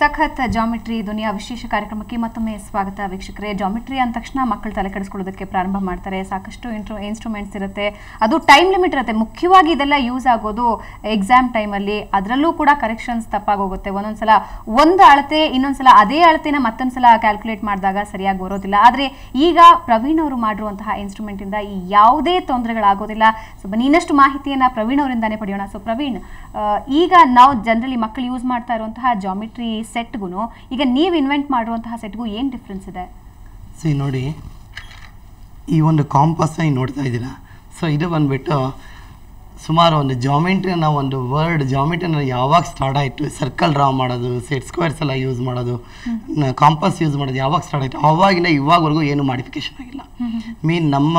ಸಖತ್ ಜಾಮೆಟ್ರಿ ದುನಿಯಾ ವಿಶೇಷ ಕಾರ್ಯಕ್ರಮಕ್ಕೆ ಮತ್ತೊಮ್ಮೆ ಸ್ವಾಗತ ವೀಕ್ಷಕರೇ. ಜಾಮೆಟ್ರಿ ಅಂದ ತಕ್ಷಣ ಮಕ್ಕಳು ತಲೆ ಕೆಡಿಸ್ಕೊಳ್ಳೋದಕ್ಕೆ ಪ್ರಾರಂಭ ಮಾಡ್ತಾರೆ. ಸಾಕಷ್ಟು ಇನ್ಸ್ಟ್ರೂಮೆಂಟ್ಸ್ ಇರುತ್ತೆ, ಅದು ಟೈಮ್ ಲಿಮಿಟ್ ಇರುತ್ತೆ. ಮುಖ್ಯವಾಗಿ ಇದೆಲ್ಲ ಯೂಸ್ ಆಗೋದು ಎಕ್ಸಾಮ್ ಟೈಮಲ್ಲಿ. ಅದರಲ್ಲೂ ಕೂಡ ಕರೆಕ್ಷನ್ಸ್ ತಪ್ಪಾಗೋಗುತ್ತೆ. ಒಂದೊಂದ್ಸಲ ಒಂದು ಅಳತೆ ಇನ್ನೊಂದ್ಸಲ ಅದೇ ಅಳತೆನ ಮತ್ತೊಂದ್ಸಲ ಕ್ಯಾಲ್ಕುಲೇಟ್ ಮಾಡಿದಾಗ ಸರಿಯಾಗಿ ಬರೋದಿಲ್ಲ. ಆದರೆ ಈಗ ಪ್ರವೀಣ್ ಅವರು ಮಾಡಿರುವಂತಹ ಇನ್ಸ್ಟ್ರೂಮೆಂಟ್ ಇಂದ ಯಾವುದೇ ತೊಂದರೆಗಳಾಗೋದಿಲ್ಲ. ಸೊ ಬನ್ನಿ ಇನ್ನಷ್ಟು ಮಾಹಿತಿಯನ್ನ ಪ್ರವೀಣ್ ಅವರಿಂದಾನೇ ಪಡೆಯೋಣ. ಸೊ ಪ್ರವೀಣ್, ಈಗ ನಾವು ಜನರಲಿ ಮಕ್ಕಳು ಯೂಸ್ ಮಾಡ್ತಾ ಇರುವಂತಹ ಜಾಮೆಟ್ರಿ ಸೆಟ್ಗೂ ಈಗ ನೀವು ಇನ್ವೆಂಟ್ ಮಾಡಿರುವಂತಹ ಸೆಟ್ಗೂ ಏನು ಡಿಫ್ರೆನ್ಸ್ ಇದೆ? ಸಿ ನೋಡಿ, ಈ ಒಂದು ಕಾಂಪಾಸ್ ನೋಡ್ತಾ ಇದ್ದೀರಾ. ಸೊ ಇದು ಬಂದ್ಬಿಟ್ಟು ಸುಮಾರು ಒಂದು ಜಾಮೆಟ್ರಿನ ಒಂದು ವರ್ಡ್ ಜಾಮೆಟ್ರಿನ ಯಾವಾಗ ಸ್ಟಾರ್ಟ್ ಆಯಿತು, ಸರ್ಕಲ್ ಡ್ರಾ ಮಾಡೋದು, ಸೆಟ್ ಸ್ಕ್ವೇರ್ಸ್ ಎಲ್ಲ ಯೂಸ್ ಮಾಡೋದು, ಕಾಂಪಾಸ್ ಯೂಸ್ ಮಾಡೋದು ಯಾವಾಗ ಸ್ಟಾರ್ಟ್ ಆಯಿತು, ಆವಾಗಿಂದ ಇವಾಗವರೆಗೂ ಏನು ಮಾಡಿಫಿಕೇಶನ್ ಆಗಿಲ್ಲ. ಮೀನ್ ನಮ್ಮ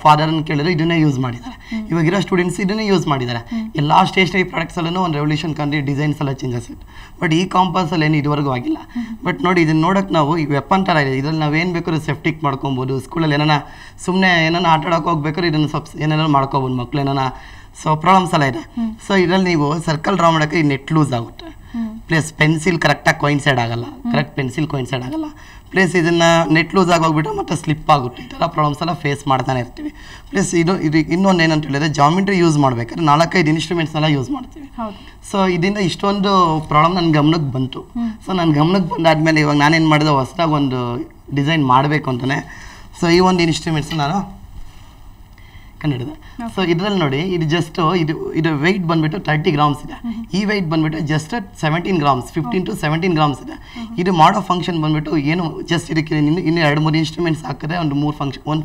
ಫಾದರ್ನ ಕೇಳಿದ್ರೆ ಇದನ್ನೇ ಯೂಸ್ ಮಾಡಿದ್ದಾರೆ. ಇವಾಗಿರೋ ಸ್ಟೂಡೆಂಟ್ಸ್ ಇದನ್ನೇ ಯೂಸ್ ಮಾಡಿದ್ದಾರೆ. ಎಲ್ಲ ಸ್ಟೇಷನರಿ ಪ್ರಾಡಕ್ಟ್ಸಲ್ಲೂ ಒಂದು ರೆವಲ್ಯೂಷನ್ ಕಂಡ್ರಿ, ಡಿಸೈನ್ಸ್ ಎಲ್ಲ ಚೇಂಜಸ್ ಇತ್ತು. ಬಟ್ ಈ ಕಾಂಪಾಸಲ್ಲಿ ಏನು ಇದುವರೆಗೂ ಆಗಿಲ್ಲ. ಬಟ್ ನೋಡಿ, ಇದನ್ನ ನೋಡೋಕೆ ನಾವು ಈ ವೆಪನ್ ಥರ ಇದೆ. ಇದ್ರಲ್ಲಿ ನಾವು ಏನು ಬೇಕಾದ್ರೂ ಸೇಫ್ಟಿಕ್ ಮಾಡ್ಕೊಬೋದು. ಸ್ಕೂಲಲ್ಲಿ ಏನಾನ ಸುಮ್ಮನೆ ಏನಾನ ಆಟ ಆಡೋಕೆ ಹೋಗ್ಬೇಕಾದ್ರೆ ಇದನ್ನು ಸ್ವಲ್ಪ ಏನಾರು ಮಾಡ್ಕೋಬೋದು ಮಕ್ಳು ಏನಾನ. ಸೊ ಪ್ರಾಬ್ಲಮ್ಸ್ ಎಲ್ಲ ಇದೆ. ಸೊ ಇದರಲ್ಲಿ ನೀವು ಸರ್ಕಲ್ ಡ್ರಾ ಮಾಡೋಕ್ಕೆ ನೆಟ್ ಲೂಸ್ ಆಗುತ್ತೆ. ಪ್ಲಸ್ ಪೆನ್ಸಿಲ್ ಕರೆಕ್ಟಾಗಿ ಕೊಯಿನ್ಸೈಡ್ ಆಗಲ್ಲ, ಕರೆಕ್ಟ್ ಪೆನ್ಸಿಲ್ ಕೊಯಿನ್ಸೈಡ್ ಆಗಲ್ಲ. ಪ್ಲಸ್ ಇದನ್ನು ನೆಟ್ ಲೂಸ್ ಆಗೋಗ್ಬಿಟ್ಟು ಮತ್ತೆ ಸ್ಲಿಪ್ ಆಗುತ್ತೆ. ಈ ಥರ ಪ್ರಾಬ್ಲಮ್ಸ್ ಎಲ್ಲ ಫೇಸ್ ಮಾಡ್ತಾನೆ ಇರ್ತೀವಿ. ಪ್ಲಸ್ ಇದು ಇನ್ನೊಂದು ಏನಂತ ಹೇಳಿದ್ರೆ, ಜಾಮೆಟ್ರಿ ಯೂಸ್ ಮಾಡ್ಬೇಕಾದ್ರೆ 4-5 ಇನ್ಸ್ಟ್ರೂಮೆಂಟ್ಸ್ನೆಲ್ಲ ಯೂಸ್ ಮಾಡ್ತೀವಿ. ಸೊ ಇದರಿಂದ ಇಷ್ಟೊಂದು ಪ್ರಾಬ್ಲಮ್ ನನ್ನ ಗಮನಕ್ಕೆ ಬಂತು. ಸೊ ನನ್ನ ಗಮನಕ್ಕೆ ಬಂದಾದ್ಮೇಲೆ ಇವಾಗ ನಾನೇನು ಮಾಡಿದೆ, ಹೊಸದಾಗಿ ಒಂದು ಡಿಸೈನ್ ಮಾಡಬೇಕು ಅಂತಲೇ ಸೊ ಈ ಒಂದು ಇನ್ಸ್ಟ್ರೂಮೆಂಟ್ಸ್ ನಾನು ಕಂಡಿಡಿದೆ. ಸೊ ಇದರಲ್ಲಿ ನೋಡಿ, ಇದು ಜಸ್ಟ್ ಇದು ವೆಯ್ಟ್ ಬಂದ್ಬಿಟ್ಟು 30 ಗ್ರಾಮ್ಸ್ ಇದೆ. ಈ ವೆಯ್ಟ್ ಬಂದ್ಬಿಟ್ಟು ಜಸ್ಟ್ 17 ಗ್ರಾಮ್ಸ್, 15 to 17 ಗ್ರಾಮ್ಸ್ ಇದೆ. ಇದು ಮಾಡೋ ಫಂಕ್ಷನ್ ಬಂದ್ಬಿಟ್ಟು ಏನು, ಜಸ್ಟ್ ಇದಕ್ಕೆ ಇನ್ನು 2-3 ಇನ್ಸ್ಟ್ರೂಮೆಂಟ್ಸ್ ಹಾಕಿದ್ರೆ ಒಂದು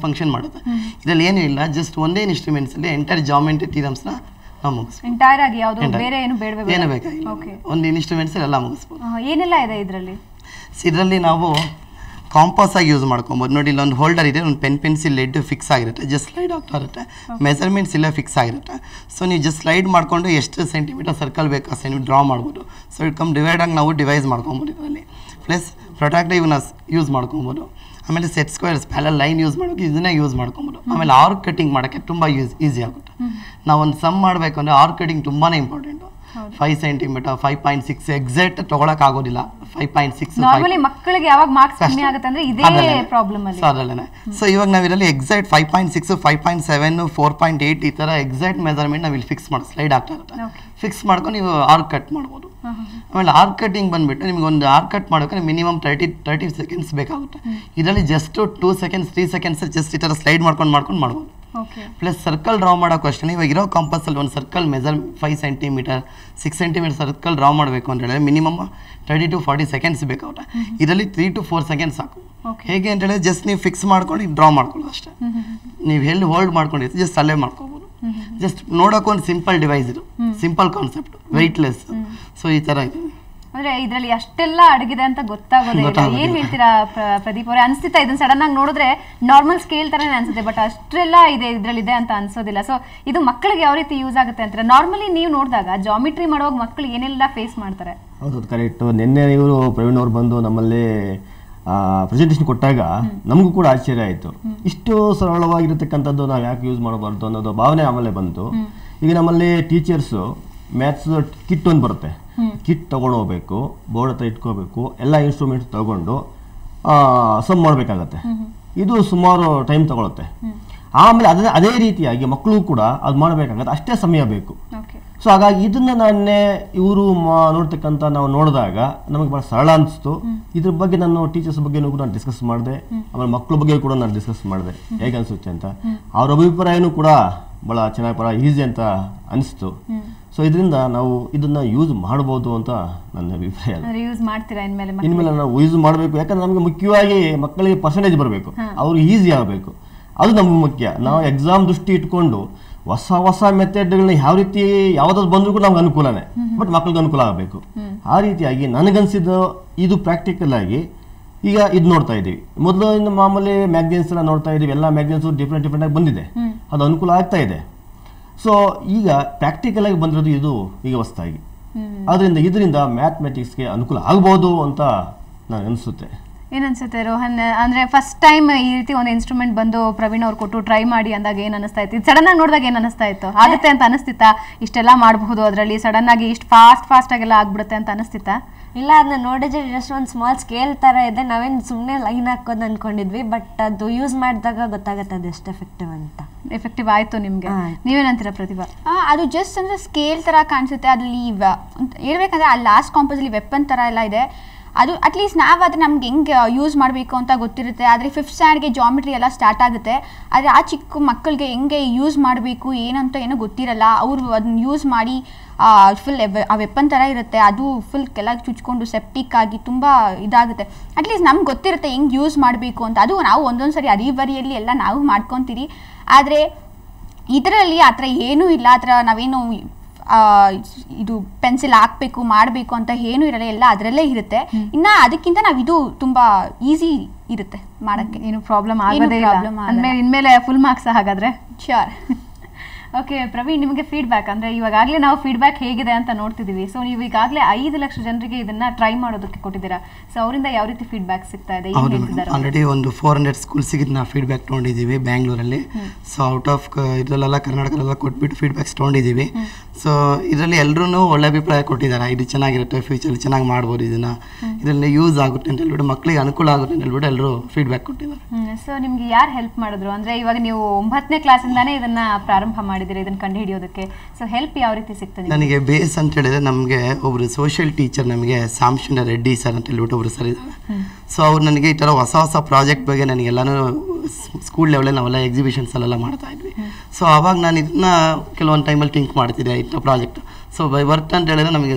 ಫಂಕ್ಷನ್ ಮಾಡುತ್ತೆ. ಇದರಲ್ಲಿ ಏನೂ ಇಲ್ಲ, ಜಸ್ಟ್ ಒಂದೇ ಇನ್ಸ್ಟ್ರೂಮೆಂಟ್ಸಲ್ಲಿ ಎಂಟೈರ್ ಜಾಮೆಟ್ರಿ ಥಿಯರಮ್ಸ್ನ ನಾವು ಮುಗಿಸ್ಬೋದು. ಏನು ಬೇಕಾಗಿಲ್ಲ, ಒಂದು ಇನ್ಸ್ಟ್ರೂಮೆಂಟ್ಸ್ ಎಲ್ಲ ಮುಗಿಸ್ಬೋದು. ಏನೆಲ್ಲ ಇದೆ ಇದರಲ್ಲಿ? ಇದರಲ್ಲಿ ನಾವು ಕಾಂಪಾಸ್ ಆಗಿ ಯೂಸ್ ಮಾಡ್ಕೊಬೋದು. ನೋಡಿ, ಇಲ್ಲೊಂದು ಹೋಲ್ಡರ್ ಇದೆ, ಒಂದು ಪೆನ್ಸಿಲ್ ಲೆಡ್ ಫಿಕ್ಸ್ ಆಗಿರುತ್ತೆ, ಜಸ್ಟ್ ಸ್ಲೈಡ್ ಆಗ್ತಾ ಇರುತ್ತೆ. ಮೆಜರ್ಮೆಂಟ್ಸ್ ಇಲ್ಲ ಫಿಕ್ಸ್ ಆಗಿರುತ್ತೆ. ಸೊ ನೀವು ಜಸ್ಟ್ ಸ್ಲೈಡ್ ಮಾಡಿಕೊಂಡು ಎಷ್ಟು ಸೆಂಟಿಮೀಟರ್ ಸರ್ಕಲ್ ಬೇಕು ಆ ಸೆಂಟಿಮೀಟರ್ ಡ್ರಾ ಮಾಡ್ಬೋದು. ಸೊ ಇಟ್ ಕಮ್ ಡಿವೈಡಾಗಿ ನಾವು ಡಿವೈಸ್ ಮಾಡ್ಕೊಬೋದು ಇದರಲ್ಲಿ. ಪ್ಲಸ್ ಪ್ರೊಟ್ರಾಕ್ಟಿವ್ನ ಯೂಸ್ ಮಾಡ್ಕೊಬೋದು. ಆಮೇಲೆ set squares parallel line use ಮಾಡೋಕ್ಕೆ ಇದನ್ನೇ ಯೂಸ್ ಮಾಡ್ಕೊಬೋದು. ಆಮೇಲೆ ಆರ್ಕ್ ಕಟಿಂಗ್ ಮಾಡೋಕ್ಕೆ ತುಂಬ ಈಸಿ ಆಗುತ್ತೆ. ನಾವೊಂದು ಸಮ್ ಮಾಡಬೇಕು ಅಂದರೆ ಆರ್ಕ್ ಕಟಿಂಗ್ ತುಂಬಾ ಇಂಪಾರ್ಟೆಂಟು. 5 ಸೆಂಟಿಮೀಟರ್ 5.6 ಎಕ್ಸಾಕ್ಟ್ ತೊಗೊಳಕ್ ಆಗೋದಿಲ್ಲ. 5.6 ನಾರ್ಮಲಿ ಮಕ್ಕಳಿಗೆ ಯಾವಾಗ ಮಾರ್ಕ್ಸ್ ಕಮ್ಮಿ ಆಗುತ್ತೆ ಅಂದ್ರೆ ಇದೇ ಪ್ರಾಬ್ಲಮ್ ಅಲ್ಲಿ. ಅದರಲ್ಲೇ ಸೊ ಇವಾಗ ನಾವು ಇದರಲ್ಲಿ ಎಕ್ಸಾಕ್ಟ್ 5.6 5.7 4.8 ಈ ತರ ಎಕ್ಸಾಕ್ಟ್ ಮೆಜರ್ಮೆಂಟ್ ನಾವು ಇಲ್ಲಿ ಫಿಕ್ಸ್ ಮಾಡಿ ಸ್ಲೈಡ್ ಆಗ್ತಾ ಇರುತ್ತೆ. ಫಿಕ್ಸ್ ಮಾಡ್ಕೊಂಡು ನೀವು ಆರ್ಕ್ ಕಟ್ ಮಾಡ್ಬೋದು. ಆಮೇಲೆ ಆರ್ಕ್ ಕಟಿಂಗ್ ಬಂದ್ಬಿಟ್ಟು ನಿಮ್ಗೆ ಒಂದು ಆರ್ಕ್ ಕಟ್ ಮಾಡೋಕೆ ಮಿನಿಮಮ್ 30 ಸೆಕೆಂಡ್ಸ್ ಬೇಕಾಗುತ್ತೆ. ಇದರಲ್ಲಿ ಜಸ್ಟ್ 2 ಸೆಕೆಂಡ್ಸ್ 3 ಸೆಕೆಂಡ್ಸ್ ಜಸ್ಟ್ ಈ ತರ ಸ್ಲೈಡ್ ಮಾಡ್ಕೊಂಡು ಮಾಡ್ಬೋದು. ಪ್ಲಸ್ ಸರ್ಕಲ್ ಡ್ರಾ ಮಾಡೋಕೆ ಅಷ್ಟೇ, ಇವಾಗ ಇರೋ ಕಾಂಪಾಸಲ್ಲಿ ಒಂದು circle measure 5 centimetre 6 centimetre circle draw ಮಾಡಬೇಕು ಅಂತ ಹೇಳಿದ್ರೆ ಮಿನಿಮಮ್ 30 to 40 ಸೆಕೆಂಡ್ಸ್ ಬೇಕಾಗುತ್ತೆ. ಇದರಲ್ಲಿ 3 to 4 ಸೆಕೆಂಡ್ಸ್ ಸಾಕು. ಹೇಗೆ ಅಂತ ಹೇಳಿದ್ರೆ ಜಸ್ಟ್ ನೀವು ಫಿಕ್ಸ್ ಮಾಡ್ಕೊಂಡು ಡ್ರಾ ಮಾಡ್ಕೊಳ್ಳೋದು ಅಷ್ಟೇ. ನೀವು ಎಲ್ಲಿ ಹೋಲ್ಡ್ ಮಾಡ್ಕೊಂಡಿರ್ತೀವಿ ಜಸ್ಟ್ ಅಲ್ಲೇ ಮಾಡ್ಕೋಬೋದು. ಜಸ್ಟ್ ನೋಡೋಕೆ ಒಂದು ಸಿಂಪಲ್ ಡಿವೈಸ್, ಇದು ಸಿಂಪಲ್ ಕಾನ್ಸೆಪ್ಟ್, ವೆಯ್ಟ್ಲೆಸ್. ಸೊ ಈ ಥರ ಇದೆ. ಅಂದ್ರೆ ಇದ್ರಲ್ಲಿ ಅಷ್ಟೆಲ್ಲ ಅಡಗಿದೆ ಅಂತ ಗೊತ್ತಾಗೋದೇ ಇಲ್ಲ. ಏನ್ ಹೇಳ್ತೀರಾ ಪ್ರದೀಪ್ ಅವರೇ? ಅನ್ಸ್ತಿತ್ತಾ ಇದನ್ನ ಸಡನ್ ಆಗಿ ನೋಡಿದ್ರೆ ನಾರ್ಮಲ್ ಸ್ಕೇಲ್ ತರನೇ ಅನ್ಸುತ್ತೆ, ಬಟ್ ಅಷ್ಟೆಲ್ಲ ಇದೆ ಅಂತ ಅನ್ಸೋದಿಲ್ಲ. ಸೊ ಇದು ಮಕ್ಕಳಿಗೆ ಯಾವ ರೀತಿ ಯೂಸ್ ಆಗುತ್ತೆ ಅಂತಾರೆ? ನಾರ್ಮಲಿ ನೀವು ನೋಡಿದಾಗ ಜಾಮೆಟ್ರಿ ಮಾಡುವಾಗ ಮಕ್ಕಳು ಏನೆಲ್ಲ ಫೇಸ್ ಮಾಡ್ತಾರೆ? ಹೌದು, ಕರೆಕ್ಟ್. ನಿನ್ನೆ ಇವರು ಪ್ರವೀಣ್ ಅವರು ಬಂದು ನಮ್ಮಲ್ಲಿ ಪ್ರೆಸೆಂಟೇಷನ್ ಕೊಟ್ಟಾಗ ನಮಗೂ ಕೂಡ ಆಶ್ಚರ್ಯ ಆಯಿತು. ಇಷ್ಟು ಸರಳವಾಗಿರತಕ್ಕಂಥದ್ದು ನಾವು ಯಾಕೆ ಯೂಸ್ ಮಾಡಬಾರ್ದು ಅನ್ನೋದು ಭಾವನೆ ಆಮೇಲೆ ಬಂತು. ಈಗ ನಮ್ಮಲ್ಲಿ ಟೀಚರ್ಸು ಮ್ಯಾಥ್ಸ್ ಕಿಟ್ ಒಂದು ಬರುತ್ತೆ, ಕಿಟ್ ತೊಗೊಂಡು ಹೋಗ್ಬೇಕು, ಬೋರ್ಡ್ ಹತ್ರ ಇಟ್ಕೋಬೇಕು, ಎಲ್ಲ ಇನ್ಸ್ಟ್ರೂಮೆಂಟ್ಸ್ ತಗೊಂಡು ಸಮ್ ಮಾಡಬೇಕಾಗತ್ತೆ. ಇದು ಸುಮಾರು ಟೈಮ್ ತಗೊಳುತ್ತೆ. ಆಮೇಲೆ ಅದೇ ರೀತಿಯಾಗಿ ಮಕ್ಕಳು ಕೂಡ ಅದು ಮಾಡಬೇಕಾಗತ್ತೆ, ಅಷ್ಟೇ ಸಮಯ ಬೇಕು. ಸೊ ಹಾಗಾಗಿ ಇದನ್ನ ನಾನೇ ಇವರು ನೋಡ್ತಕ್ಕಂಥ ನಾವು ನೋಡಿದಾಗ ನಮಗೆ ಭಾಳ ಸರಳ ಅನಿಸ್ತು. ಇದ್ರ ಬಗ್ಗೆ ನಾನು ಟೀಚರ್ಸ್ ಬಗ್ಗೆನೂ ಕೂಡ ನಾನು ಡಿಸ್ಕಸ್ ಮಾಡಿದೆ, ಆಮೇಲೆ ಮಕ್ಕಳ ಬಗ್ಗೆ ಕೂಡ ನಾನು ಡಿಸ್ಕಸ್ ಮಾಡಿದೆ ಹೇಗೆ ಅನಿಸುತ್ತೆ ಅಂತ. ಅವ್ರ ಅಭಿಪ್ರಾಯನೂ ಕೂಡ ಭಾಳ ಚೆನ್ನಾಗಿ ಈಸಿ ಅಂತ ಅನಿಸ್ತು. ಸೊ ಇದರಿಂದ ನಾವು ಇದನ್ನ ಯೂಸ್ ಮಾಡ್ಬೋದು ಅಂತ ನನ್ನ ಅಭಿಪ್ರಾಯ. ಇನ್ಮೇಲೆ ನಾವು ಯೂಸ್ ಮಾಡಬೇಕು, ಯಾಕಂದ್ರೆ ನಮಗೆ ಮುಖ್ಯವಾಗಿ ಮಕ್ಕಳಿಗೆ ಪರ್ಸೆಂಟೇಜ್ ಬರಬೇಕು, ಅವ್ರಿಗೆ ಈಸಿ ಆಗಬೇಕು, ಅದು ನಮ್ಗೆ ಮುಖ್ಯ. ನಾವು ಎಕ್ಸಾಮ್ ದೃಷ್ಟಿ ಇಟ್ಕೊಂಡು ಹೊಸ ಮೆಥಡ್ಗಳನ್ನ ಯಾವ ರೀತಿ ಯಾವ್ದಾದ್ರು ಬಂದರೂ ಕೂಡ ನಮ್ಗೆ ಅನುಕೂಲನೇ, ಬಟ್ ಮಕ್ಳಿಗೆ ಅನುಕೂಲ ಆಗಬೇಕು. ಆ ರೀತಿಯಾಗಿ ನನಗನ್ಸಿದ್ದು ಇದು ಪ್ರಾಕ್ಟಿಕಲ್ ಆಗಿ ಈಗ ಇದು ನೋಡ್ತಾ ಇದ್ದೀವಿ. ಮೊದಲು ಮಾಮೂಲಿ ಮ್ಯಾಗ್ಝಿನ್ಸ್ ಎಲ್ಲ ನೋಡ್ತಾ ಇದ್ದೀವಿ, ಎಲ್ಲ ಮ್ಯಾಗ್ಝಿನ್ಸ್ ಡಿಫ್ರೆಂಟ್ ಆಗಿ ಬಂದಿದೆ, ಅದು ಅನುಕೂಲ ಆಗ್ತಾ ಇದೆ. ಸೊ ಈಗ ಪ್ರಾಕ್ಟಿಕಲ್ ಆಗಿ ಬಂದಿರೋದು ಇದು ಈಗ ಹೊಸದಾಗಿ. ಇದರಿಂದ ಮ್ಯಾಥಮೆಟಿಕ್ಸ್ಗೆ ಅನುಕೂಲ ಆಗ್ಬೋದು ಅಂತ ನನಗೆ ಅನಿಸುತ್ತೆ. ಏನನ್ಸುತ್ತೆ ರೋಹನ್? ಅಂದ್ರೆ ಫಸ್ಟ್ ಟೈಮ್ ಈ ರೀತಿ ಒಂದು ಇನ್ಸ್ಟ್ರೂಮೆಂಟ್ ಬಂದು ಪ್ರವೀಣ್ ಅವ್ರು ಕೊಟ್ಟು ಟ್ರೈ ಮಾಡಿ ಅಂದಾಗ ಏನ್ ಅನಿಸ್ತಾ ಇತ್ತು? ಸಡನ್ ಆಗಿ ನೋಡಿದಾಗ ಏನ್ ಅನಿಸ್ತಾ ಇತ್ತು? ಆಗುತ್ತೆ ಅಂತ ಅನಿಸ್ತಿತ್ತಾ? ಇಷ್ಟೆಲ್ಲ ಮಾಡಬಹುದು ಅದರಲ್ಲಿ, ಸಡನ್ ಆಗಿ ಇಷ್ಟು ಫಾಸ್ಟ್ ಆಗೆಲ್ಲ ಆಗ್ಬಿಡುತ್ತೆ ಅಂತ ಅನಿಸ್ತಿತ್ತಾ? ಇಲ್ಲ, ಅದನ್ನ ನೋಡಿದ್ರೆ ಜಸ್ಟ್ ಒಂದು ಸ್ಮಾಲ್ ಸ್ಕೇಲ್ ಥರ ಇದೆ, ನಾವೇನು ಸುಮ್ಮನೆ ಲೈನ್ ಹಾಕೋದು ಅಂದ್ಕೊಂಡಿದ್ವಿ, ಬಟ್ ಅದು ಯೂಸ್ ಮಾಡಿದಾಗ ಗೊತ್ತಾಗುತ್ತೆ ಅದು ಎಷ್ಟು ಎಫೆಕ್ಟಿವ್ ಅಂತ. ಎಫೆಕ್ಟಿವ್ ಆಯಿತು ನಿಮಗೆ? ನೀವೇನಂತೀರಾ ಪ್ರತಿಭಾ? ಅದು ಜಸ್ಟ್ ಅಂದರೆ ಸ್ಕೇಲ್ ಥರ ಕಾಣಿಸುತ್ತೆ. ಅದ್ರಲ್ಲಿ ಹೇಳ್ಬೇಕಂದ್ರೆ ಆ ಲಾಸ್ಟ್ ಕಾಂಪೋಸಲ್ಲಿ ವೆಪನ್ ಥರ ಎಲ್ಲ ಇದೆ. ಅದು ಅಟ್ಲೀಸ್ಟ್ ನಾವಾದರೆ ನಮ್ಗೆ ಹೆಂಗೆ ಯೂಸ್ ಮಾಡಬೇಕು ಅಂತ ಗೊತ್ತಿರುತ್ತೆ. ಆದರೆ 5th ಸ್ಟ್ಯಾಂಡರ್ಡ್ಗೆ ಜಾಮಿಟ್ರಿ ಎಲ್ಲ ಸ್ಟಾರ್ಟ್ ಆಗುತ್ತೆ. ಆದರೆ ಆ ಚಿಕ್ಕ ಮಕ್ಕಳಿಗೆ ಹೆಂಗೆ ಯೂಸ್ ಮಾಡಬೇಕು ಏನಂತ ಏನೋ ಗೊತ್ತಿರಲ್ಲ. ಅವರು ಅದನ್ನ ಯೂಸ್ ಮಾಡಿ ಫುಲ್ ಆ ವೆಪನ್ ಥರ ಇರುತ್ತೆ, ಅದು ಫುಲ್ ಕೆಳಗೆ ಚುಚ್ಕೊಂಡು ಸೆಪ್ಟಿಕ್ ಆಗಿ ತುಂಬ ಇದಾಗುತ್ತೆ. ಅಟ್ಲೀಸ್ಟ್ ನಮ್ಗೆ ಗೊತ್ತಿರುತ್ತೆ ಹೆಂಗೆ ಯೂಸ್ ಮಾಡಬೇಕು ಅಂತ. ಅದು ನಾವು ಒಂದೊಂದು ಸರಿ ಅರಿಬರಿಯಲ್ಲಿ ಎಲ್ಲ ನಾವು ಮಾಡ್ಕೊತೀರಿ. ಆದರೆ ಇದರಲ್ಲಿ ಆ ಥರ ಏನೂ ಇಲ್ಲ. ಆ ಥರ ನಾವೇನು ಇದು ಪೆನ್ಸಿಲ್ ಹಾಕಬೇಕು ಮಾಡಬೇಕು ಅಂತ ಏನೂ ಇರಲ್ಲ, ಎಲ್ಲ ಅದರಲ್ಲೇ ಇರುತ್ತೆ. ಇನ್ನು ಅದಕ್ಕಿಂತ ನಾವು ಇದು ತುಂಬ ಈಸಿ ಇರುತ್ತೆ ಮಾಡೋಕ್ಕೆ, ಏನು ಪ್ರಾಬ್ಲಮ್ ಆಗೋದೇ ಇಲ್ಲ. ಅಂದಮೇಲೆ ಇನ್ಮೇಲೆ ಫುಲ್ ಮಾರ್ಕ್ಸ್ ಹಾಗಾದರೆ? ಶ್ಯೂರ್. ಓಕೆ ಪ್ರವೀಣ್, ನಿಮಗೆ ಫೀಡ್ಬ್ಯಾಕ್ ಅಂದರೆ ಇವಾಗಲೇ ನಾವು ಫೀಡ್ಬ್ಯಾಕ್ ಹೇಗಿದೆ ಅಂತ ನೋಡ್ತಿದ್ದೀವಿ. ಸೊ ನೀವು ಈಗಾಗಲೇ 5 ಲಕ್ಷ ಜನರಿಗೆ ಇದನ್ನ ಟ್ರೈ ಮಾಡೋದಕ್ಕೆ ಕೊಟ್ಟಿದ್ದೀರಾ. ಸೊ ಅವರಿಂದ ಯಾವ ರೀತಿ ಫೀಡ್ಬ್ಯಾಕ್ ಸಿಗ್ತಾ ಇದೆ? ಆಲ್ರೆಡಿ ಒಂದು 400 ಸ್ಕೂಲ್ಸಿಗೆ ನಾವು ಫೀಡ್ಬ್ಯಾಕ್ ತೊಗೊಂಡಿದ್ದೀವಿ ಬ್ಯಾಂಗ್ಳೂರಲ್ಲಿ. ಸೊ ಔಟ್ ಆಫ್ ಇದರಲ್ಲೆಲ್ಲ ಕರ್ನಾಟಕದಲ್ಲೆಲ್ಲ ಕೊಟ್ಬಿಟ್ಟು ಫೀಡ್ಬ್ಯಾಕ್ಸ್ ತೊಗೊಂಡಿದ್ದೀವಿ. ಸೊ ಇದರಲ್ಲಿ ಎಲ್ಲರೂ ಒಳ್ಳೆ ಅಭಿಪ್ರಾಯ ಕೊಟ್ಟಿದ್ದಾರೆ. ಇದು ಚೆನ್ನಾಗಿರುತ್ತೆ, ಫ್ಯೂಚರ್ ಚೆನ್ನಾಗಿ ಮಾಡ್ಬೋದು, ಇದರಲ್ಲಿ ಯೂಸ್ ಆಗುತ್ತೆ ಅಂತ ಹೇಳ್ಬಿಟ್ಟು, ಮಕ್ಕಳಿಗೆ ಅನುಕೂಲ ಆಗುತ್ತೆ ಅಂತ ಹೇಳ್ಬಿಟ್ಟು ಎಲ್ಲರೂ ಫೀಡ್ಬ್ಯಾಕ್ ಕೊಟ್ಟಿದ್ದಾರೆ. ಸೊ ನಿಮ್ಗೆ ಯಾರು ಹೆಲ್ಪ್ ಮಾಡಿದ್ರು? ಅಂದರೆ ಇವಾಗ ನೀವು 9ನೇ ಕ್ಲಾಸಿಂದಾನೇ ಇದನ್ನ ಪ್ರಾರಂಭ ಮಾಡಿದ್ದೀರಿ ಇದನ್ನ ಕಂಡು ಹಿಡಿಯೋದಕ್ಕೆ. ಸೊ ಹೆಲ್ಪ್ ಯಾವ ರೀತಿ ಸಿಗ್ತದೆ? ನನಗೆ ಬೇಸ್ ಅಂತ ಹೇಳಿದ್ರೆ ನಮಗೆ ಒಬ್ರು ಸೋಷಿಯಲ್ ಟೀಚರ್, ನಮಗೆ ಸಾಂಶುಂಡ ರೆಡ್ಡಿ ಸರ್ ಅಂತ ಹೇಳ್ಬಿಟ್ಟು ಒಬ್ರು ಸರ್ ಇದ್ದಾರೆ. ಸೊ ಅವ್ರು ನನಗೆ ಈ ಥರ ಹೊಸ ಹೊಸ ಪ್ರಾಜೆಕ್ಟ್ ಬಗ್ಗೆ ನನಗೆಲ್ಲನೂ ಸ್ಕೂಲ್ ಲೆವೆಲಲ್ಲಿ ನಾವೆಲ್ಲ ಎಕ್ಸಿಬಿಷನ್ಸ್ ಅಲ್ಲೆಲ್ಲ ಮಾಡ್ತಾ ಇದ್ವಿ. ಸೊ ಆವಾಗ ನಾನು ಇದನ್ನ ಕೆಲವೊಂದು ಟೈಮಲ್ಲಿ ಥಿಂಕ್ ಮಾಡ್ತಿದ್ದೆ ಇಂಥ ಪ್ರಾಜೆಕ್ಟ್. ಸೊ ಬೈ ವರ್ಕ್ ಅಂತ ಹೇಳಿದ್ರೆ ನಮಗೆ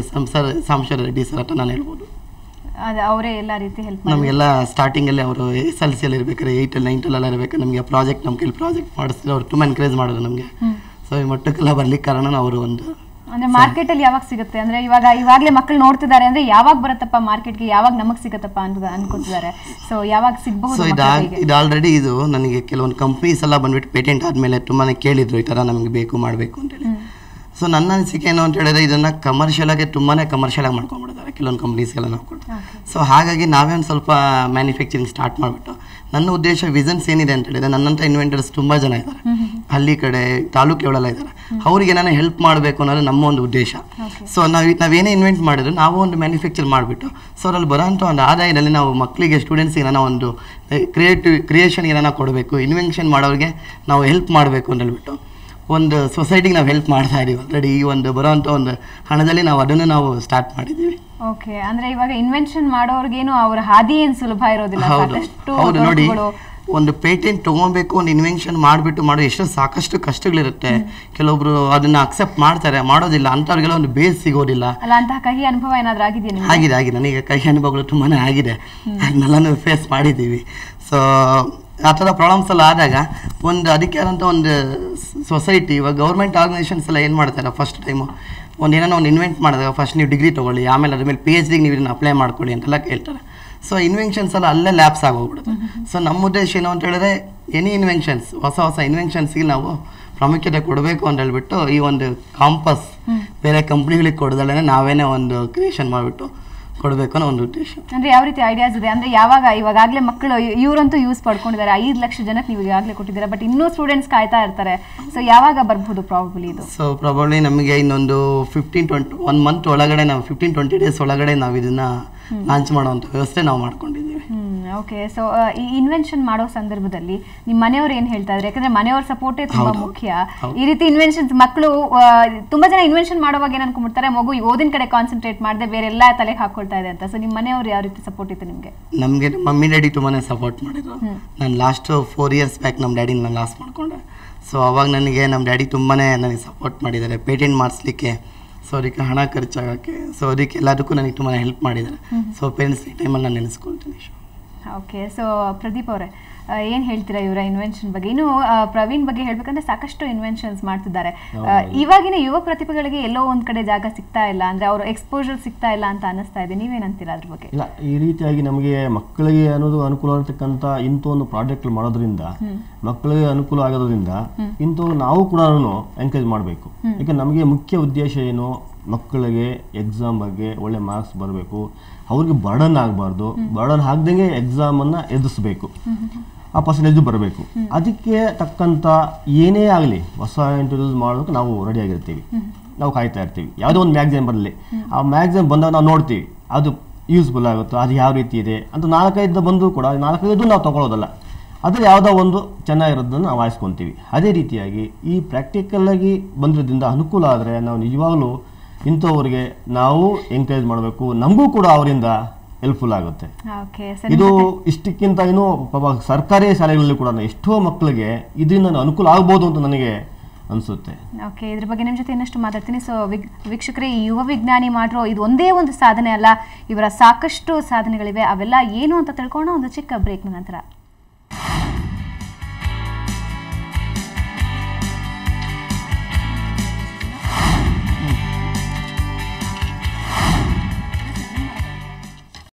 ಸಾಂಶುಂಡ ರೆಡ್ಡಿ ಸರ್ ಅಂತ ನಾನು ಹೇಳ್ಬೋದು. ಅವರೇ ಎಲ್ಲ ರೀತಿ ಹೆಲ್ಪ್ ನಮಗೆಲ್ಲ ಸ್ಟಾರ್ಟಿಂಗಲ್ಲಿ ಅವರು SLCಯಲ್ಲಿ ಇರ್ಬೇಕಾದ್ರೆ 8th 9th ಎಲ್ಲ ಇರಬೇಕು, ನಮಗೆ ಪ್ರಾಜೆಕ್ಟ್ ನಮ್ಮ ಕೈಲಿ ಪ್ರಾಜೆಕ್ಟ್ ಮಾಡಿಸಿದ್ರೆ ಅವ್ರು ತುಂಬ ಎನ್ಕರೇಜ್ ಮಾಡೋದು ನಮಗೆ. ಸೊ ಈ ಮಟ್ಟಕ್ಕೆಲ್ಲ ಬರ್ಲಿಕ್ಕೆ ಕಾರಣ ಅವರು ಒಂದು ಅಂದ್ರೆ ಮಾರ್ಕೆಟಲ್ಲಿ ಯಾವಾಗ ಸಿಗುತ್ತೆ ಅಂದ್ರೆ ಇವಾಗಲೇ ಮಕ್ಕಳು ನೋಡ್ತಿದ್ದಾರೆ ಅಂದ್ರೆ ಯಾವಾಗ ಬರುತ್ತಪ್ಪ ಮಾರ್ಕೆಟ್ಗೆ, ಯಾವಾಗ ನಮಗೆ ಸಿಗುತ್ತಪ್ಪ ಅಂತ ಅನ್ಕೋತಿದ್ದಾರೆ. ಸೊ ಯಾವಾಗ ಸಿಗಬಹುದು? ಸೊ ಇದು ಆಲ್ರೆಡಿ ಇದು ನನಗೆ ಕೆಲವೊಂದು ಕಂಪ್ನೀಸ್ ಎಲ್ಲ ಬಂದ್ಬಿಟ್ಟು ಪೇಟೆಂಟ್ ಆದಮೇಲೆ ತುಂಬಾ ಕೇಳಿದ್ರು ಈ ಥರ ನಮಗೆ ಬೇಕು ಮಾಡಬೇಕು ಅಂತೇಳಿ. ಸೊ ನನ್ನ ಅನಿಸಿಕೆ ಏನು ಅಂತ ಹೇಳಿದ್ರೆ ಇದನ್ನು ಕಮರ್ಷಿಯಲಾಗಿ ತುಂಬಾ ಕಮರ್ಷಿಯಲಾಗಿ ಮಾಡ್ಕೊಂಡ್ಬಿಡ್ತಾರೆ ಕೆಲವೊಂದು ಕಂಪ್ನೀಸ್ಗೆಲ್ಲ ನಾವು ಕೊಟ್ಟು. ಸೊ ಹಾಗಾಗಿ ನಾವೇ ಒಂದು ಸ್ವಲ್ಪ ಮ್ಯಾನುಫ್ಯಾಕ್ಚರಿಂಗ್ ಸ್ಟಾರ್ಟ್ ಮಾಡಿಬಿಟ್ಟು, ನನ್ನ ಉದ್ದೇಶ ವಿಷನ್ಸ್ ಏನಿದೆ ಅಂತ ಹೇಳಿದ್ರೆ, ನನ್ನಂಥ ಇನ್ವೆಂಟರ್ಸ್ ತುಂಬ ಜನ ಇದ್ದಾರೆ ಹಳ್ಳಿ ಕಡೆ ತಾಲೂಕು ಲೆವೆಲೆಲ್ಲ ಇದ್ದಾರೆ, ಅವರಿಗೆ ನಾನು ಹೆಲ್ಪ್ ಮಾಡಬೇಕು ಅನ್ನೋದು ನಮ್ಮ ಒಂದು ಉದ್ದೇಶ. ಸೊ ನಾವೇನೇ ಇನ್ವೆಂಟ್ ಮಾಡಿದ್ರು ನಾವು ಒಂದು ಮ್ಯಾನುಫ್ಯಾಕ್ಚರ್ ಮಾಡಿಬಿಟ್ಟು, ಸೊ ಅದ್ರಲ್ಲಿ ಬರೋಂಥ ಒಂದು ಆದಾಯದಲ್ಲಿ ನಾವು ಮಕ್ಕಳಿಗೆ ಸ್ಟೂಡೆಂಟ್ಸಿಗೆ ನಾನು ಒಂದು ಕ್ರಿಯೇಷನ್ಗೆ ನಾನು ಕೊಡಬೇಕು, ಇನ್ವೆನ್ಷನ್ ಮಾಡೋರಿಗೆ ನಾವು ಹೆಲ್ಪ್ ಮಾಡಬೇಕು ಅಂತ ಹೇಳ್ಬಿಟ್ಟು ಒಂದು ಸೊಸೈಟಿಗೆ ನಾವು ಹೆಲ್ಪ್ ಮಾಡ್ತಾ ಇದೀವಿ. ಆಲ್ರೆಡಿ ಈ ಒಂದು ಬರೋವಂಥ ಒಂದು ಹಣದಲ್ಲಿ ನಾವು ಅದನ್ನು ನಾವು ಸ್ಟಾರ್ಟ್ ಮಾಡಿದ್ದೀವಿ. ಓಕೆ, ಅಂದ್ರೆ ಇವಾಗ ಇನ್ವೆನ್ಷನ್ ಮಾಡೋರ್ಗೇನು ಅವ್ರ ಹಾದಿ ಏನು ಸುಲಭ ಇರೋದಿಲ್ಲ. ಹೌದು, ನೋಡಿ ಒಂದು ಪೇಟೆಂಟ್ ತೊಗೊಬೇಕು, ಒಂದು ಇನ್ವೆನ್ಷನ್ ಮಾಡಿಬಿಟ್ಟು ಮಾಡೋ ಎಷ್ಟೋ ಸಾಕಷ್ಟು ಕಷ್ಟಗಳಿರುತ್ತೆ. ಕೆಲವೊಬ್ರು ಅದನ್ನ ಅಕ್ಸೆಪ್ಟ್ ಮಾಡ್ತಾರೆ, ಮಾಡೋದಿಲ್ಲ, ಅಂಥವ್ರಿಗೆಲ್ಲ ಒಂದು ಬೇಸ್ ಸಿಗೋದಿಲ್ಲ. ಅಲ್ಲ, ಅಂತಹ ಕಹಿ ಅನುಭವ ಏನಾದರೂ ಆಗಿದೆಯಾ? ಆಗಿದೆ ನನಗೆ ಕಹಿ ಅನುಭವಗಳು ತುಂಬಾ ಆಗಿದೆ, ಅದನ್ನೆಲ್ಲನೂ ಫೇಸ್ ಮಾಡಿದ್ದೀವಿ. ಸೊ ಆ ಥರ ಪ್ರಾಬ್ಲಮ್ಸ್ ಎಲ್ಲ ಆದಾಗ ಅದಕ್ಕೆ ಆದಂಥ ಒಂದು ಸೊಸೈಟಿ, ಇವಾಗ ಗೌರ್ಮೆಂಟ್ ಆರ್ಗನೈಸೇಷನ್ಸ್ ಎಲ್ಲ ಏನು ಮಾಡ್ತಾರೆ, ಫಸ್ಟ್ ಟೈಮು ಏನೋ ಒಂದು ಇನ್ವೆಂಟ್ ಮಾಡಿದಾಗ ಫಸ್ಟ್ ನೀವು ಡಿಗ್ರಿ ತೊಗೊಳ್ಳಿ, ಆಮೇಲೆ ಅದ್ರ ಮೇಲೆ PhDಗೆ ನೀವು ಇದನ್ನು ಅಪ್ಲೈ ಮಾಡ್ಕೊಳ್ಳಿ ಅಂತೆಲ್ಲ ಕೇಳ್ತಾರೆ. ಸೊ ಇನ್ವೆನ್ಷನ್ಸ್ ಎಲ್ಲ ಅಲ್ಲೇ ಲ್ಯಾಪ್ಸ್ ಆಗೋಗ್ಬಿಡುತ್ತೆ. ಸೊ ನಮ್ಮ ಉದ್ದೇಶ ಏನು ಅಂತ ಹೇಳಿದ್ರೆ, ಎನಿ ಇನ್ವೆನ್ಷನ್ಸ್, ಹೊಸ ಇನ್ವೆನ್ಷನ್ಸ್ಗೆ ನಾವು ಪ್ರಾಮುಖ್ಯತೆ ಕೊಡಬೇಕು ಅಂತ ಹೇಳ್ಬಿಟ್ಟು ಈ ಒಂದು ಕಾಂಪಸ್ ಬೇರೆ ಕಂಪ್ನಿಗಳಿಗೆ ಕೊಡದಲ್ಲೇ ನಾವೇನೇ ಒಂದು ಕ್ರಿಯೇಷನ್ ಮಾಡಿಬಿಟ್ಟು ಕೊಡಬೇಕು ಅನ್ನೋ ಒಂದು ಉದ್ದೇಶ. ಅಂದ್ರೆ ಯಾವ ರೀತಿ ಐಡಿಯಾಸ್ ಇದೆ ಅಂದ್ರೆ, ಇವಾಗಲೇ ಮಕ್ಕಳು ಇವರಂತೂ ಯೂಸ್ ಪಡ್ಕೊಂಡಿದ್ದಾರೆ, 5 ಲಕ್ಷ ಜನಕ್ಕೆ ನೀವು ಈಗಾಗಲೇ ಕೊಟ್ಟಿದ್ದೀರಾ, ಬಟ್ ಇನ್ನೂ ಸ್ಟೂಡೆಂಟ್ಸ್ ಕಾಯ್ತಾ ಇರ್ತಾರೆ. ಸೊ ಯಾವಾಗ ಬರ್ಬೋದು ಪ್ರಾಬಬ್ಲಿ ಇದು? ಸೊ ಪ್ರಾಬಬ್ಲಿ ನಮಗೆ ಇನ್ನೊಂದು 15-20 1 ಮಂತ್ ಒಳಗಡೆ, ನಾವು 15-20 ಡೇಸ್ ಒಳಗಡೆ ನಾವು ಇದನ್ನ ಲಾಂಚ್ ಮಾಡುವಂಥ ವ್ಯವಸ್ಥೆ ನಾವು ಮಾಡ್ಕೊಂಡಿದ್ದೀವಿ. ಓಕೆ, ಸೊ ಈ ಇನ್ವೆನ್ಷನ್ ಮಾಡೋ ಸಂದರ್ಭದಲ್ಲಿ ನಿಮ್ಮ ಮನೆಯವ್ರು ಏನು ಹೇಳ್ತಾ ಇದ್ದಾರೆ? ಯಾಕಂದ್ರೆ ಮನೆಯವ್ರ ಸಪೋರ್ಟೇ ತುಂಬಾ ಮುಖ್ಯ. ಈ ರೀತಿ ಇನ್ವೆನ್ಷನ್ಸ್ ಮಕ್ಕಳು ತುಂಬಾ ಜನ ಇನ್ವೆನ್ಷನ್ ಮಾಡುವಾಗ ಏನು ಅನ್ಕೊಂಡ್ಬಿಡ್ತಾರೆ, ಮಗು ಓದಿನ ಕಡೆ ಕಾನ್ಸಂಟ್ರೇಟ್ ಮಾಡದೆ ಬೇರೆ ಎಲ್ಲ ತಲೆಗೆ ಹಾಕೊಳ್ತಾ ಇದೆ ಅಂತ. ಸೊ ನಿಮ್ಮ ಮನೆಯವ್ರು ಯಾವ ರೀತಿ ಸಪೋರ್ಟ್ ಇತ್ತು ನಿಮಗೆ? ನಮಗೆ ಮಮ್ಮಿ ಡ್ಯಾಡಿ ತುಂಬಾನೇ ಸಪೋರ್ಟ್ ಮಾಡಿದ್ರು. ನಾನು ಲಾಸ್ಟ್ 4 years ಬ್ಯಾಕ್ ನಮ್ಮ ಡ್ಯಾಡಿನ ನಾನು ಲಾಸ್ ಮಾಡ್ಕೊಂಡೆ. ಸೊ ಅವಾಗ ನಮ್ಮ ಡ್ಯಾಡಿ ತುಂಬಾನೇ ನನಗೆ ಸಪೋರ್ಟ್ ಮಾಡಿದ್ದಾರೆ ಪೇಟೆಂಟ್ ಮಾಡಿಸ್ಲಿಕ್ಕೆ. ಸೊ ಅದಕ್ಕೆ ಹಣ ಖರ್ಚಾಗಕ್ಕೆ, ಸೊ ಅದಕ್ಕೆ ಎಲ್ಲದಕ್ಕೂ ನನಗೆ ತುಂಬಾ ಹೆಲ್ಪ್ ಮಾಡಿದ್ದಾರೆ. ಸೊ ಪೇರೆಂಟ್ಸ್ ಈ ಟೈಮಲ್ಲಿ ನಾನು ನೆನೆಸ್ಕೊಳ್ತೀನಿ. ಓಕೆ, ಸೊ ಪ್ರದೀಪ್ ಅವರೇ ಏನು ಹೇಳ್ತೀರಾ ಇವರ ಇನ್ವೆನ್ಷನ್ ಬಗ್ಗೆ? ಇನ್ನು ಪ್ರವೀಣ್ ಬಗ್ಗೆ ಹೇಳ್ಬೇಕಂದ್ರೆ ಸಾಕಷ್ಟು ಇನ್ವೆನ್ಷನ್ಸ್ ಮಾಡ್ತಿದ್ದಾರೆ. ಇವಾಗಿನ ಯುವ ಪ್ರತಿಭೆಗಳಿಗೆ ಎಲ್ಲೋ ಒಂದ್ ಕಡೆ ಜಾಗ ಸಿಗ್ತಾ ಇಲ್ಲ, ಅಂದ್ರೆ ಅವರು ಎಕ್ಸ್ಪೋಜರ್ ಸಿಗ್ತಾ ಇಲ್ಲ ಅಂತ ಅನಿಸ್ತಾ ಇದೆ. ನೀವೇನಂತೀರಾ ಅದ್ರ ಬಗ್ಗೆ? ಇಲ್ಲ, ಈ ರೀತಿಯಾಗಿ ನಮಗೆ ಮಕ್ಕಳಿಗೆ ಅನ್ನೋದು ಅನುಕೂಲ ಆಗಿರ್ತಕ್ಕಂಥ ಇಂಥ ಒಂದು ಪ್ರಾಜೆಕ್ಟ್ ಮಾಡೋದ್ರಿಂದ, ಮಕ್ಕಳಿಗೆ ಅನುಕೂಲ ಆಗೋದ್ರಿಂದ ಇಂಥವು ನಾವು ಕೂಡ ಎನ್ಕರೇಜ್ ಮಾಡಬೇಕು. ಯಾಕಂದ್ರೆ ನಮಗೆ ಮುಖ್ಯ ಉದ್ದೇಶ ಏನು, ಮಕ್ಕಳಿಗೆ ಎಕ್ಸಾಮ್ ಬಗ್ಗೆ ಒಳ್ಳೆ ಮಾರ್ಕ್ಸ್ ಬರಬೇಕು, ಅವ್ರಿಗೆ ಬರ್ಡನ್ ಆಗಬಾರ್ದು, ಬರ್ಡನ್ ಆಗದಂಗೆ ಎಕ್ಸಾಮನ್ನು ಎದುರಿಸಬೇಕು, ಆ ಪರ್ಸೆಂಟೇಜ್ ಬರಬೇಕು. ಅದಕ್ಕೆ ತಕ್ಕಂಥ ಏನೇ ಆಗಲಿ ಹೊಸ ಇಂಟ್ರೊಡ್ಯೂಸ್ ಮಾಡೋದಕ್ಕೆ ನಾವು ರೆಡಿ ಆಗಿರ್ತೀವಿ, ನಾವು ಕಾಯ್ತಾ ಇರ್ತೀವಿ. ಯಾವುದೋ ಒಂದು ಮ್ಯಾಗ್ಝಿನ್ ಬರಲಿ, ಆ ಮ್ಯಾಗ್ಝಿನ್ ಬಂದಾಗ ನಾವು ನೋಡ್ತೀವಿ ಅದು ಯೂಸ್ಫುಲ್ ಆಗುತ್ತೋ ಅದು ಯಾವ ರೀತಿ ಇದೆ ಅಂತ 4-5 ಬಂದರೂ ಕೂಡ 4-5 ನಾವು ತೊಗೊಳ್ಳೋದಲ್ಲ, ಅದ್ರಲ್ಲಿ ಯಾವುದೋ ಒಂದು ಚೆನ್ನಾಗಿರೋದನ್ನು ನಾವು ಆರಿಸ್ಕೊತೀವಿ. ಅದೇ ರೀತಿಯಾಗಿ ಈ ಪ್ರಾಕ್ಟಿಕಲ್ಲಾಗಿ ಬಂದಿರೋದ್ರಿಂದ ಅನುಕೂಲ ಆದರೆ ನಾವು ನಿಜವಾಗ್ಲೂ ಇಂಥವ್ರಿಗೆ ನಾವು ಎಂಕರೇಜ್ ಮಾಡಬೇಕು, ನಮಗೂ ಕೂಡ ಅವರಿಂದ ಹೆಲ್ಪ್ಫುಲ್ ಆಗುತ್ತೆ. ಇದು ಇಷ್ಟಕ್ಕಿಂತ ಇನ್ನೂ ಪಾಪ ಸರ್ಕಾರಿ ಶಾಲೆಗಳಲ್ಲಿ ಕೂಡ ಎಷ್ಟೋ ಮಕ್ಕಳಿಗೆ ಇದರಿಂದ ಅನುಕೂಲ ಆಗ್ಬೋದು ಅಂತ ನನಗೆ ಅನಿಸುತ್ತೆ. ಓಕೆ, ಇದ್ರ ಬಗ್ಗೆ ನಿಮ್ಮ ಜೊತೆ ಇನ್ನಷ್ಟು ಮಾತಾಡ್ತೀನಿ. ಸೊ ವೀಕ್ಷಕರೇ, ಈ ಯುವ ವಿಜ್ಞಾನಿ ಮಾಡಿರೋ ಇದು ಒಂದೇ ಒಂದು ಸಾಧನೆ ಅಲ್ಲ, ಇವರ ಸಾಕಷ್ಟು ಸಾಧನೆಗಳಿವೆ. ಅವೆಲ್ಲ ಏನು ಅಂತ ತಿಳ್ಕೊಳ್ಳೋಣ ಒಂದು ಚಿಕ್ಕ ಬ್ರೇಕ್ನ ನಂತರ.